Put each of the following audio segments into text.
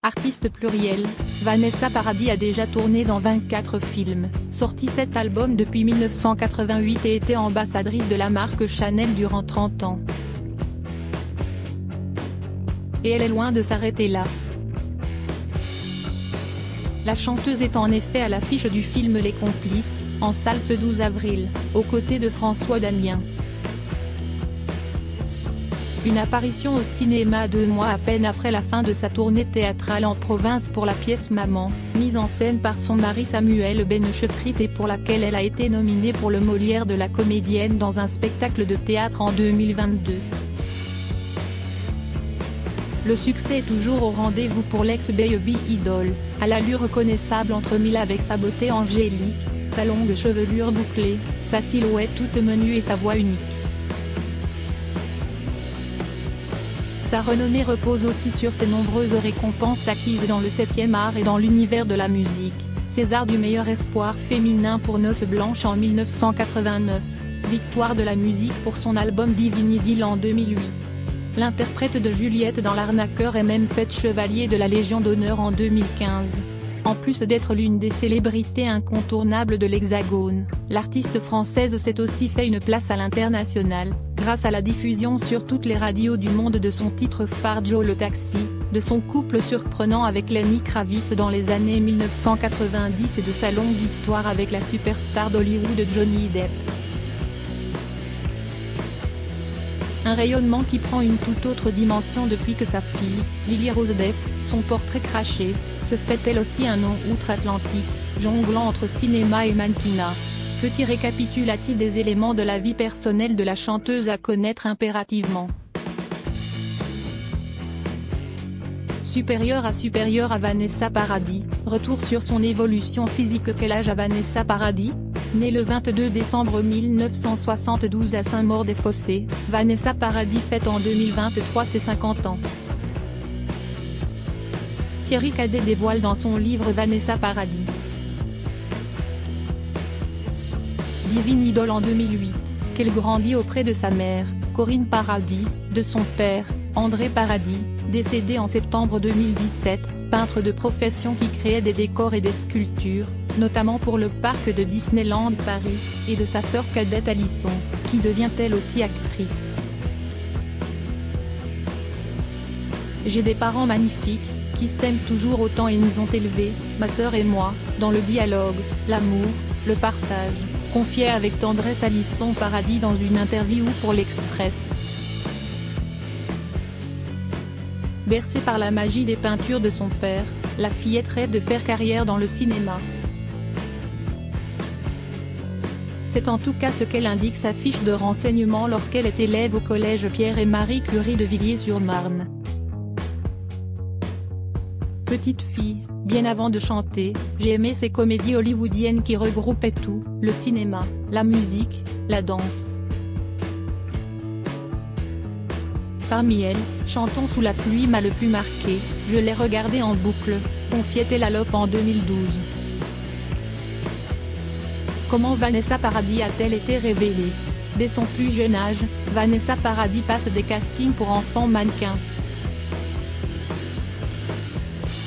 Artiste plurielle, Vanessa Paradis a déjà tourné dans 24 films, sorti 7 albums depuis 1988 et été ambassadrice de la marque Chanel durant 30 ans. Et elle est loin de s'arrêter là. La chanteuse est en effet à l'affiche du film Les Complices, en salle ce 12 avril, aux côtés de François Damien. Une apparition au cinéma 2 mois à peine après la fin de sa tournée théâtrale en province pour la pièce Maman, mise en scène par son mari Samuel Benchetrit et pour laquelle elle a été nominée pour le Molière de la comédienne dans un spectacle de théâtre en 2022. Le succès est toujours au rendez-vous pour l'ex-baby idol, à l'allure reconnaissable entremêlée avec sa beauté angélique, sa longue chevelure bouclée, sa silhouette toute menue et sa voix unique. Sa renommée repose aussi sur ses nombreuses récompenses acquises dans le 7e art et dans l'univers de la musique, César du meilleur espoir féminin pour Noces Blanches en 1989, victoire de la musique pour son album Divine Idylle en 2008. L'interprète de Juliette dans L'Arnaqueur est même faite chevalier de la Légion d'honneur en 2015. En plus d'être l'une des célébrités incontournables de l'Hexagone, l'artiste française s'est aussi fait une place à l'international, grâce à la diffusion sur toutes les radios du monde de son titre phare Joe le Taxi, de son couple surprenant avec Lenny Kravitz dans les années 1990 et de sa longue histoire avec la superstar d'Hollywood Johnny Depp. Un rayonnement qui prend une toute autre dimension depuis que sa fille, Lily Rose Depp, son portrait craché, se fait elle aussi un nom outre-Atlantique, jonglant entre cinéma et mannequinat. Petit récapitulatif des éléments de la vie personnelle de la chanteuse à connaître impérativement. Supérieure à Vanessa Paradis, retour sur son évolution physique. Quel âge a Vanessa Paradis? Née le 22 décembre 1972 à Saint-Maur-des-Fossés, Vanessa Paradis fête en 2023 ses 50 ans. Thierry Cadet dévoile dans son livre Vanessa Paradis. Divine Idylle en 2008, qu'elle grandit auprès de sa mère, Corinne Paradis, de son père, André Paradis, décédé en septembre 2017, peintre de profession qui créait des décors et des sculptures, notamment pour le parc de Disneyland Paris, et de sa sœur cadette Alisson, qui devient elle aussi actrice. J'ai des parents magnifiques, qui s'aiment toujours autant et nous ont élevés, ma sœur et moi, dans le dialogue, l'amour, le partage, confiait avec tendresse Alisson Paradis dans une interview pour l'Express. Bercée par la magie des peintures de son père, la fillette rêve de faire carrière dans le cinéma. C'est en tout cas ce qu'elle indique sa fiche de renseignement lorsqu'elle est élève au collège Pierre et Marie Curie de Villiers-sur-Marne. Petite fille, bien avant de chanter, j'ai aimé ces comédies hollywoodiennes qui regroupaient tout, le cinéma, la musique, la danse. Parmi elles, Chantons sous la pluie m'a le plus marqué, je l'ai regardé en boucle, confiait-elle à L'Op en 2012. Comment Vanessa Paradis a-t-elle été révélée? Dès son plus jeune âge, Vanessa Paradis passe des castings pour enfants mannequins.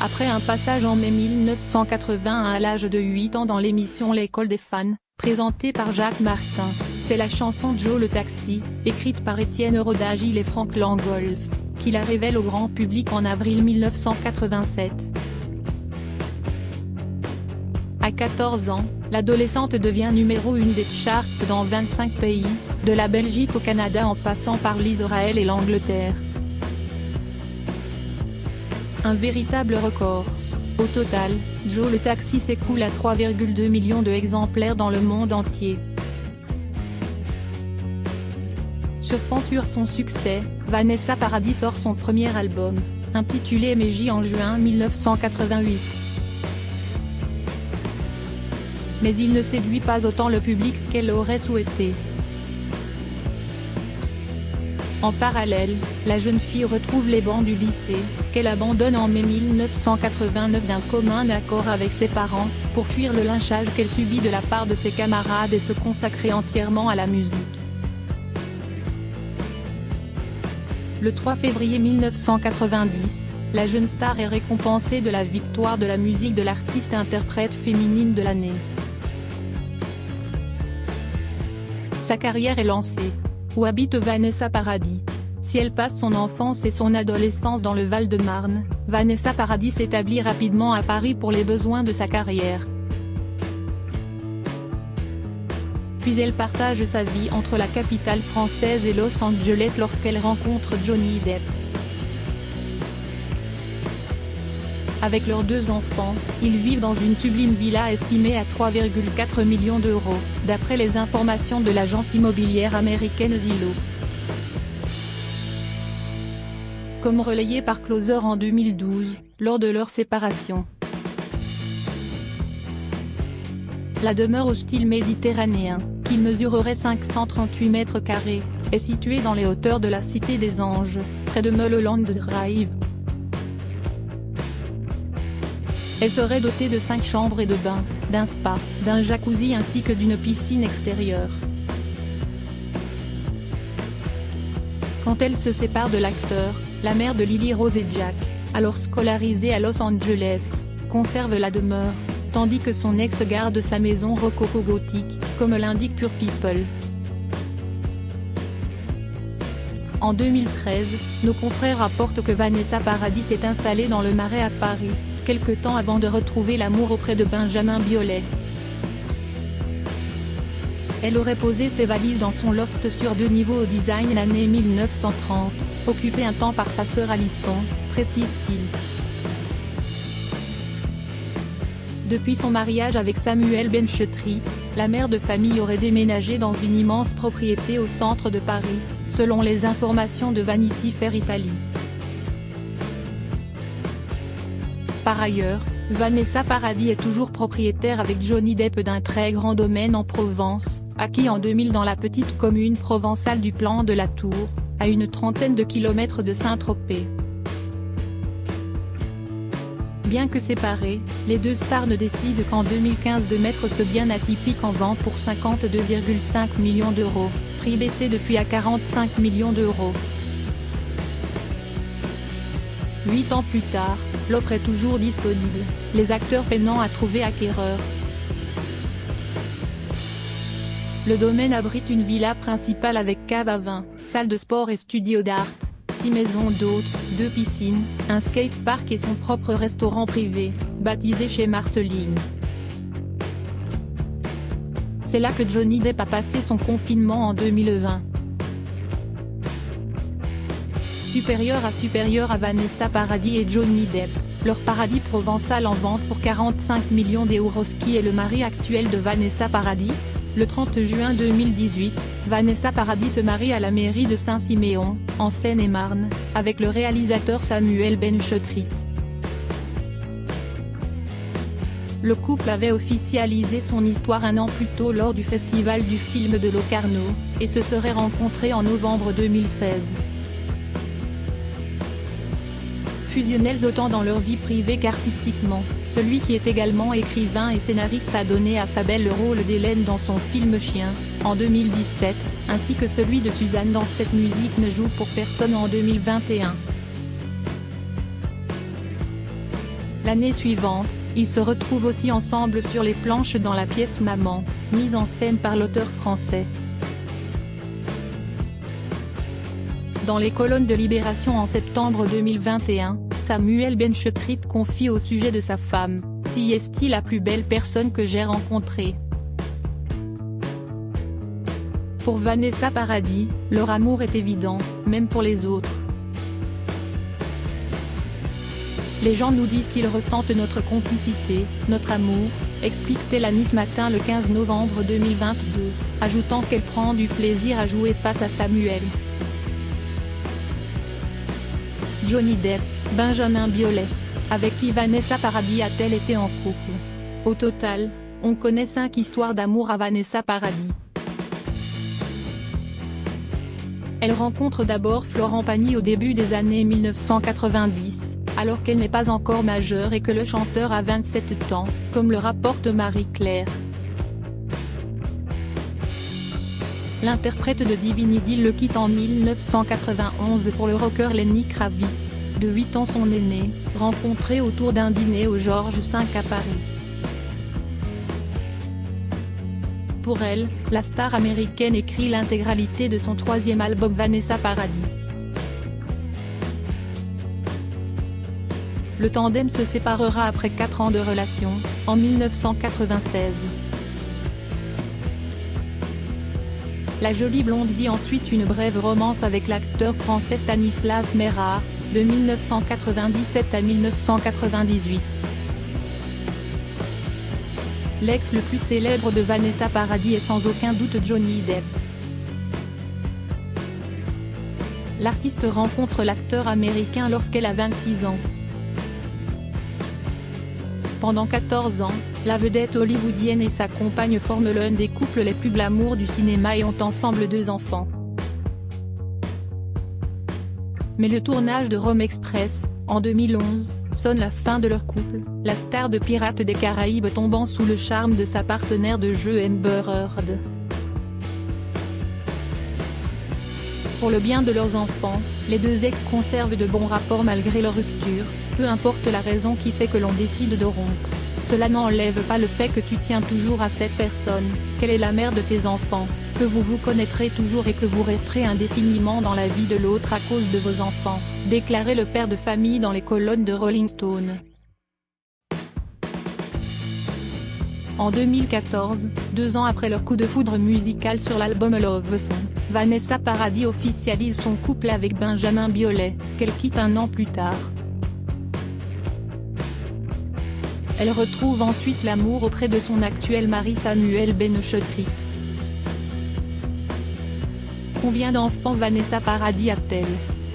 Après un passage en mai 1981 à l'âge de 8 ans dans l'émission L'école des fans, présentée par Jacques Martin, c'est la chanson Joe le Taxi, écrite par Étienne Rodagil et Franck Langolf, qui la révèle au grand public en avril 1987. À 14 ans, l'adolescente devient numéro 1 des charts dans 25 pays, de la Belgique au Canada en passant par l'Israël et l'Angleterre. Un véritable record. Au total, Joe le Taxi s'écoule à 3,2 millions d'exemplaires dans le monde entier. Surfant sur son succès, Vanessa Paradis sort son premier album, intitulé Meiji en juin 1988. Mais il ne séduit pas autant le public qu'elle aurait souhaité. En parallèle, la jeune fille retrouve les bancs du lycée, qu'elle abandonne en mai 1989 d'un commun accord avec ses parents, pour fuir le lynchage qu'elle subit de la part de ses camarades et se consacrer entièrement à la musique. Le 3 février 1990, la jeune star est récompensée de la victoire de la musique de l'artiste-interprète féminine de l'année. Sa carrière est lancée. Où habite Vanessa Paradis? Si elle passe son enfance et son adolescence dans le Val-de-Marne, Vanessa Paradis s'établit rapidement à Paris pour les besoins de sa carrière. Puis elle partage sa vie entre la capitale française et Los Angeles lorsqu'elle rencontre Johnny Depp. Avec leurs 2 enfants, ils vivent dans une sublime villa estimée à 3,4 millions d'euros, d'après les informations de l'agence immobilière américaine Zillow. Comme relayé par Closer en 2012, lors de leur séparation. La demeure au style méditerranéen, qui mesurerait 538 mètres carrés, est située dans les hauteurs de la Cité des Anges, près de Mulholland Drive. Elle serait dotée de 5 chambres et de bains, d'un spa, d'un jacuzzi ainsi que d'une piscine extérieure. Quand elle se sépare de l'acteur, la mère de Lily Rose et Jack, alors scolarisée à Los Angeles, conserve la demeure, tandis que son ex garde sa maison rococo gothique, comme l'indique Pure People. En 2013, nos confrères rapportent que Vanessa Paradis s'est installée dans le Marais à Paris, quelque temps avant de retrouver l'amour auprès de Benjamin Biolay. Elle aurait posé ses valises dans son loft sur 2 niveaux au design l'année 1930, occupé un temps par sa sœur Alison, précise-t-il. Depuis son mariage avec Samuel Benchetrit, la mère de famille aurait déménagé dans une immense propriété au centre de Paris, selon les informations de Vanity Fair Italie. Par ailleurs, Vanessa Paradis est toujours propriétaire avec Johnny Depp d'un très grand domaine en Provence, acquis en 2000 dans la petite commune provençale du Plan de la Tour, à une trentaine de kilomètres de Saint-Tropez. Bien que séparés, les 2 stars ne décident qu'en 2015 de mettre ce bien atypique en vente pour 52,5 millions d'euros, prix baissé depuis à 45 millions d'euros. 8 ans plus tard, l'offre est toujours disponible, les acteurs peinant à trouver acquéreur. Le domaine abrite une villa principale avec cave à vin, salle de sport et studio d'art, 6 maisons d'hôtes, 2 piscines, un skatepark et son propre restaurant privé, baptisé chez Marceline. C'est là que Johnny Depp a passé son confinement en 2020. Supérieur à Vanessa Paradis et Johnny Depp, leur paradis provençal en vente pour 45 millions d'euros. Qui est le mari actuel de Vanessa Paradis? Le 30 juin 2018, Vanessa Paradis se marie à la mairie de Saint-Siméon, en Seine-et-Marne, avec le réalisateur Samuel Benchetrit. Le couple avait officialisé son histoire un an plus tôt lors du festival du film de Locarno, et se serait rencontrés en novembre 2016. Fusionnels autant dans leur vie privée qu'artistiquement, celui qui est également écrivain et scénariste a donné à sa belle le rôle d'Hélène dans son film Chien, en 2017, ainsi que celui de Suzanne dans Cette musique ne joue pour personne en 2021. L'année suivante, ils se retrouvent aussi ensemble sur les planches dans la pièce Maman, mise en scène par l'auteur français. Dans les colonnes de Libération en septembre 2021, Samuel Benchetrit confie au sujet de sa femme, « Si est-il la plus belle personne que j'ai rencontrée ?» Pour Vanessa Paradis, leur amour est évident, même pour les autres. Les gens nous disent qu'ils ressentent notre complicité, notre amour, explique-t-elle à Nice Matin le 15 novembre 2022, ajoutant qu'elle prend du plaisir à jouer face à Samuel. Johnny Depp, Benjamin Biolay. Avec qui Vanessa Paradis a-t-elle été en couple? Au total, on connaît 5 histoires d'amour à Vanessa Paradis. Elle rencontre d'abord Florent Pagny au début des années 1990, alors qu'elle n'est pas encore majeure et que le chanteur a 27 ans, comme le rapporte Marie-Claire. L'interprète de Divine Idyll le quitte en 1991 pour le rocker Lenny Kravitz, de 8 ans son aînée, rencontrés autour d'un dîner au Georges V à Paris. Pour elle, la star américaine écrit l'intégralité de son 3e album Vanessa Paradis. Le tandem se séparera après 4 ans de relation, en 1996. La jolie blonde vit ensuite une brève romance avec l'acteur français Stanislas Mérard, de 1997 à 1998. L'ex le plus célèbre de Vanessa Paradis est sans aucun doute Johnny Depp. L'artiste rencontre l'acteur américain lorsqu'elle a 26 ans. Pendant 14 ans, la vedette hollywoodienne et sa compagne forment l'un des couples les plus glamour du cinéma et ont ensemble 2 enfants. Mais le tournage de Rome Express, en 2011, sonne la fin de leur couple, la star de Pirates des Caraïbes tombant sous le charme de sa partenaire de jeu Amber Heard. Pour le bien de leurs enfants, les 2 ex conservent de bons rapports malgré leur rupture, peu importe la raison qui fait que l'on décide de rompre. Cela n'enlève pas le fait que tu tiens toujours à cette personne, qu'elle est la mère de tes enfants, que vous vous connaîtrez toujours et que vous resterez indéfiniment dans la vie de l'autre à cause de vos enfants, déclarait le père de famille dans les colonnes de Rolling Stone. En 2014, 2 ans après leur coup de foudre musical sur l'album Love Song, Vanessa Paradis officialise son couple avec Benjamin Biolay, qu'elle quitte 1 an plus tard. Elle retrouve ensuite l'amour auprès de son actuel mari Samuel Benchetrit. Combien d'enfants Vanessa Paradis a-t-elle?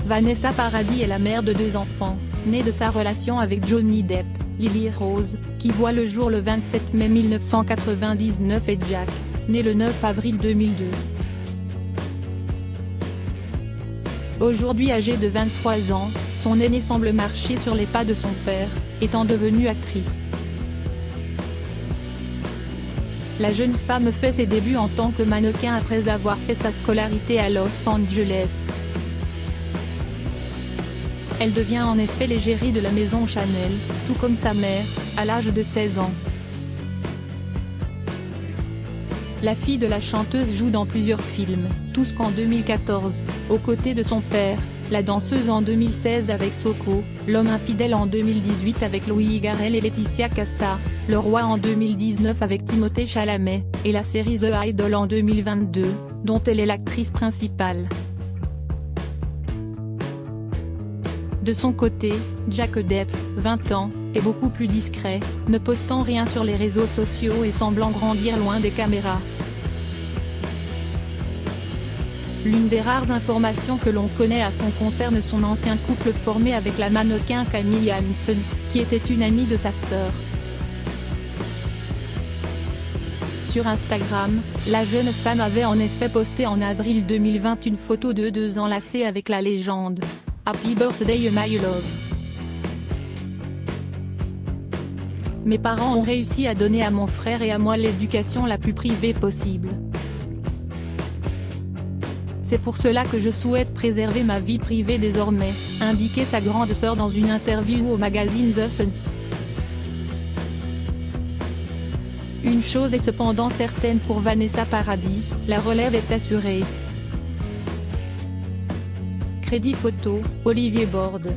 Vanessa Paradis est la mère de 2 enfants, nés de sa relation avec Johnny Depp, Lily Rose, qui voit le jour le 27 mai 1999 et Jack, né le 9 avril 2002. Aujourd'hui âgée de 23 ans, son aînée semble marcher sur les pas de son père, étant devenue actrice. La jeune femme fait ses débuts en tant que mannequin après avoir fait sa scolarité à Los Angeles. Elle devient en effet l'égérie de la maison Chanel, tout comme sa mère, à l'âge de 16 ans. La fille de la chanteuse joue dans plusieurs films, tous qu'en 2014, aux côtés de son père, la danseuse en 2016 avec Soko, l'homme infidèle en 2018 avec Louis Garrel et Laetitia Casta, le roi en 2019 avec Timothée Chalamet, et la série The Idol en 2022, dont elle est l'actrice principale. De son côté, Jack Depp, 20 ans, est beaucoup plus discret, ne postant rien sur les réseaux sociaux et semblant grandir loin des caméras. L'une des rares informations que l'on connaît à son concerne son ancien couple formé avec la mannequin Camille Hansen, qui était une amie de sa sœur. Sur Instagram, la jeune femme avait en effet posté en avril 2020 une photo de 2 enlacés avec la légende « Happy Birthday My Love ». Mes parents ont réussi à donner à mon frère et à moi l'éducation la plus privée possible. C'est pour cela que je souhaite préserver ma vie privée désormais, indiquait sa grande sœur dans une interview au magazine The Sun. Une chose est cependant certaine pour Vanessa Paradis, la relève est assurée. Crédit photo, Olivier Borde.